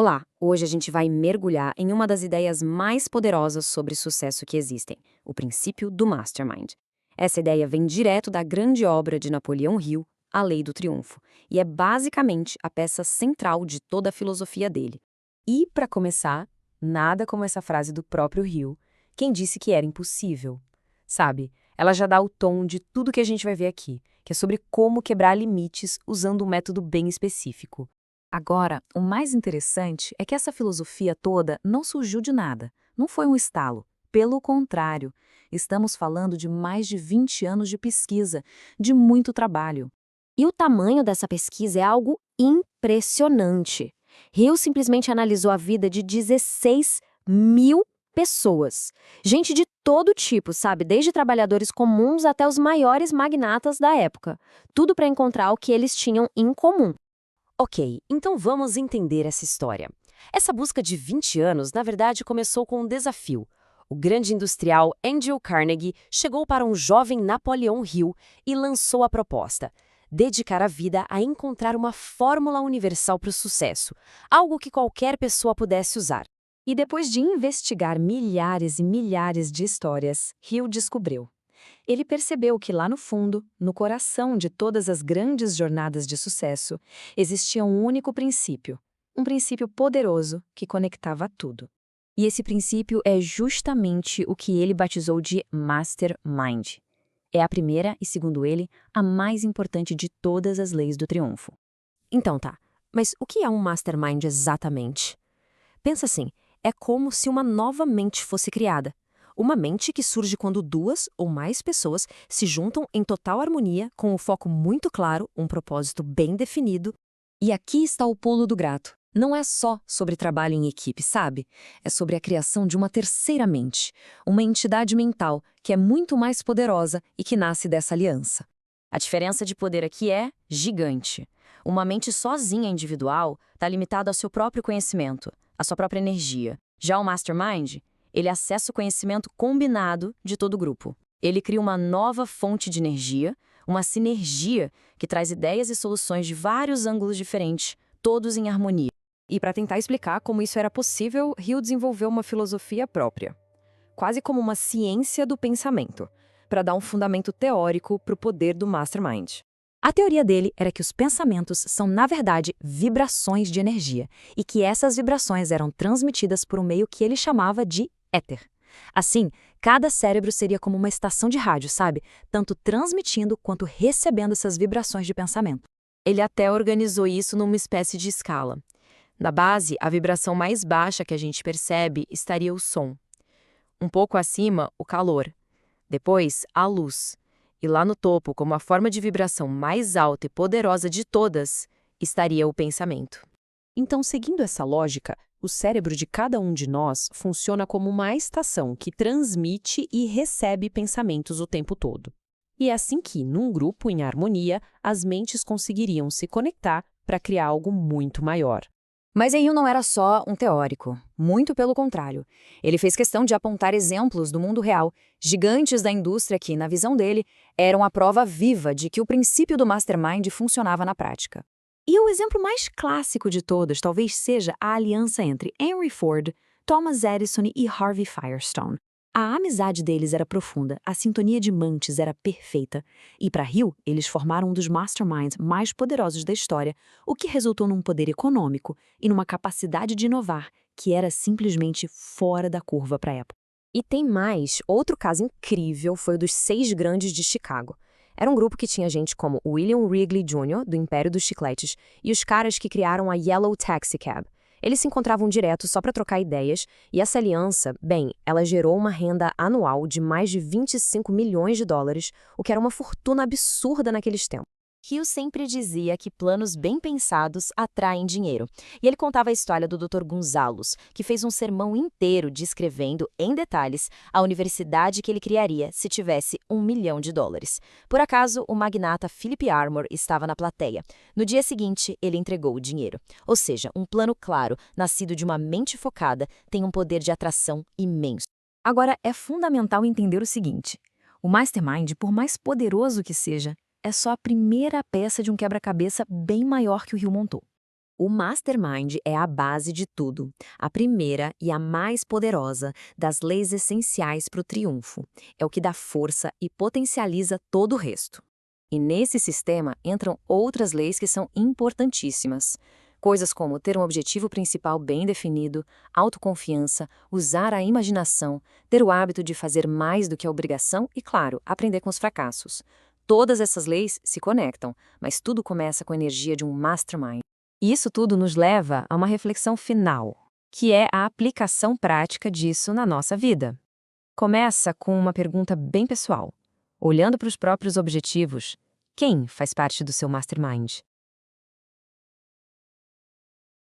Olá! Hoje a gente vai mergulhar em uma das ideias mais poderosas sobre sucesso que existem, o princípio do Mastermind. Essa ideia vem direto da grande obra de Napoleão Hill, A Lei do Triunfo, e é basicamente a peça central de toda a filosofia dele. E, para começar, nada como essa frase do próprio Hill, quem disse que era impossível. Sabe, ela já dá o tom de tudo que a gente vai ver aqui, que é sobre como quebrar limites usando um método bem específico. Agora, o mais interessante é que essa filosofia toda não surgiu de nada, não foi um estalo. Pelo contrário, estamos falando de mais de 20 anos de pesquisa, de muito trabalho. E o tamanho dessa pesquisa é algo impressionante. Hill simplesmente analisou a vida de 16 mil pessoas. Gente de todo tipo, sabe? Desde trabalhadores comuns até os maiores magnatas da época. Tudo para encontrar o que eles tinham em comum. Ok, então vamos entender essa história. Essa busca de 20 anos, na verdade, começou com um desafio. O grande industrial Andrew Carnegie chegou para um jovem Napoleão Hill e lançou a proposta: dedicar a vida a encontrar uma fórmula universal para o sucesso, algo que qualquer pessoa pudesse usar. E depois de investigar milhares e milhares de histórias, Hill descobriu. Ele percebeu que lá no fundo, no coração de todas as grandes jornadas de sucesso, existia um único princípio, um princípio poderoso que conectava tudo. E esse princípio é justamente o que ele batizou de Mastermind. É a primeira e, segundo ele, a mais importante de todas as leis do triunfo. Então tá, mas o que é um Mastermind exatamente? Pensa assim, é como se uma nova mente fosse criada. Uma mente que surge quando duas ou mais pessoas se juntam em total harmonia, com um foco muito claro, um propósito bem definido. E aqui está o pulo do gato. Não é só sobre trabalho em equipe, sabe? É sobre a criação de uma terceira mente, uma entidade mental que é muito mais poderosa e que nasce dessa aliança. A diferença de poder aqui é gigante. Uma mente sozinha individual está limitada ao seu próprio conhecimento, à sua própria energia. Já o Mastermind, ele acessa o conhecimento combinado de todo o grupo. Ele cria uma nova fonte de energia, uma sinergia que traz ideias e soluções de vários ângulos diferentes, todos em harmonia. E para tentar explicar como isso era possível, Hill desenvolveu uma filosofia própria, quase como uma ciência do pensamento, para dar um fundamento teórico para o poder do Mastermind. A teoria dele era que os pensamentos são, na verdade, vibrações de energia, e que essas vibrações eram transmitidas por um meio que ele chamava de éter. Assim, cada cérebro seria como uma estação de rádio, sabe? Tanto transmitindo quanto recebendo essas vibrações de pensamento. Ele até organizou isso numa espécie de escala. Na base, a vibração mais baixa que a gente percebe estaria o som. Um pouco acima, o calor. Depois, a luz. E lá no topo, como a forma de vibração mais alta e poderosa de todas, estaria o pensamento. Então, seguindo essa lógica, o cérebro de cada um de nós funciona como uma estação que transmite e recebe pensamentos o tempo todo. E é assim que, num grupo em harmonia, as mentes conseguiriam se conectar para criar algo muito maior. Mas Hill não era só um teórico, muito pelo contrário. Ele fez questão de apontar exemplos do mundo real, gigantes da indústria que, na visão dele, eram a prova viva de que o princípio do Mastermind funcionava na prática. E o exemplo mais clássico de todos talvez seja a aliança entre Henry Ford, Thomas Edison e Harvey Firestone. A amizade deles era profunda, a sintonia de mentes era perfeita. E para Hill, eles formaram um dos masterminds mais poderosos da história, o que resultou num poder econômico e numa capacidade de inovar que era simplesmente fora da curva para a época. E tem mais, outro caso incrível foi o dos 6 grandes de Chicago. Era um grupo que tinha gente como William Wrigley Jr., do Império dos Chicletes, e os caras que criaram a Yellow Taxicab. Eles se encontravam direto só para trocar ideias, e essa aliança, bem, ela gerou uma renda anual de mais de 25 milhões de dólares, o que era uma fortuna absurda naqueles tempos. Hill sempre dizia que planos bem pensados atraem dinheiro. E ele contava a história do Dr. Gonzalez, que fez um sermão inteiro descrevendo, em detalhes, a universidade que ele criaria se tivesse $1 milhão. Por acaso, o magnata Philip Armour estava na plateia. No dia seguinte, ele entregou o dinheiro. Ou seja, um plano claro, nascido de uma mente focada, tem um poder de atração imenso. Agora, é fundamental entender o seguinte: o Mastermind, por mais poderoso que seja, é só a primeira peça de um quebra-cabeça bem maior que o Hill montou. O Mastermind é a base de tudo, a primeira e a mais poderosa das leis essenciais para o triunfo. É o que dá força e potencializa todo o resto. E nesse sistema entram outras leis que são importantíssimas. Coisas como ter um objetivo principal bem definido, autoconfiança, usar a imaginação, ter o hábito de fazer mais do que a obrigação e, claro, aprender com os fracassos. Todas essas leis se conectam, mas tudo começa com a energia de um mastermind. E isso tudo nos leva a uma reflexão final, que é a aplicação prática disso na nossa vida. Começa com uma pergunta bem pessoal. Olhando para os próprios objetivos, quem faz parte do seu mastermind?